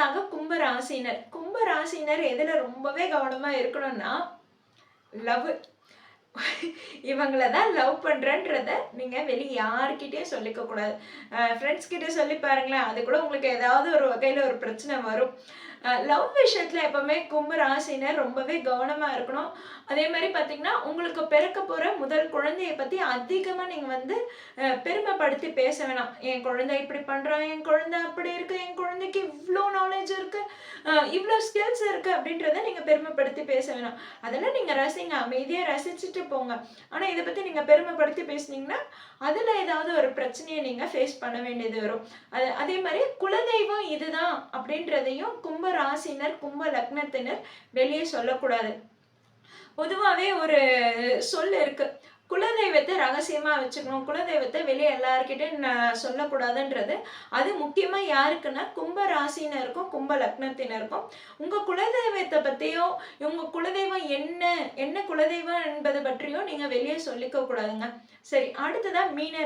அடுத்ததாக கும்பராசினர். கும்பராசினர் எதுல ரொம்பவே கவனமா இருக்கணும்னா, லவ். இவங்கள தான் லவ் பண்றேன்றத நீங்க வெளிய யார்கிட்டயும் சொல்லிக்க கூடாது. ஃப்ரெண்ட்ஸ் கிட்ட சொல்லி பாருங்களேன், அது கூட உங்களுக்கு ஏதாவது ஒரு வகையில ஒரு பிரச்சனை வரும். லவ் விஷயத்துல எப்பவுமே கும்ப ராசினர் ரொம்பவே கவனமா இருக்கணும். அதே மாரி பார்த்தீங்கன்னா, உங்களுக்கு பிறக்க போற முதல் குழந்தைய பத்தி அதிகமா நீங்க வந்து பெருமைப்படுத்தி பேச வேணாம். என் குழந்தை இப்படி பண்றான், என் குழந்தை அப்படி இருக்கு, என் குழந்தைக்கு இவ்ளோ நாலேட்ஜ் இருக்கு, இவ்ளோ ஸ்கில்ஸ் இருக்கு அப்படின்றத நீங்க பெருமைப்படுத்தி பேச வேணாம். அதெல்லாம் நீங்க ரசிங்க. அமைதியா ரசிச்சுட்டு போங்க. ஆனா இத பத்தி நீங்க பெருமைப்படுத்தி பேசுனீங்கன்னா, அதுல ஏதாவது ஒரு பிரச்சனைய நீங்க ஃபேஸ் பண்ண வேண்டியது வரும். அதே மாரி குலதெய்வம் இதுதான் அப்படின்றதையும் கும்ப ராசினர், கும்ப லக்னத்தினர் வெளிய சொல்லக்கூடாது. பொதுவாவே ஒரு சொல் இருக்கு. குலதெய்வத்த ரகசியமா வச்சுக்கணும். குலதெய்வத்த வெளிய எல்லார்கிட்டயும் சொல்லக்கூடாதுன்றது. அது முக்கியமா யாருக்குன்னா, கும்ப ராசினருக்கும், கும்ப லக்னத்தினருக்கும். உங்க குலதெய்வத்த பத்தியோ, உங்க குலதெய்வம் என்ன, என்ன குலதெய்வம் என்பது பற்றியோ நீங்க வெளிய சொல்லிக்க கூடாதுங்க. சரி, அடுத்ததா மீன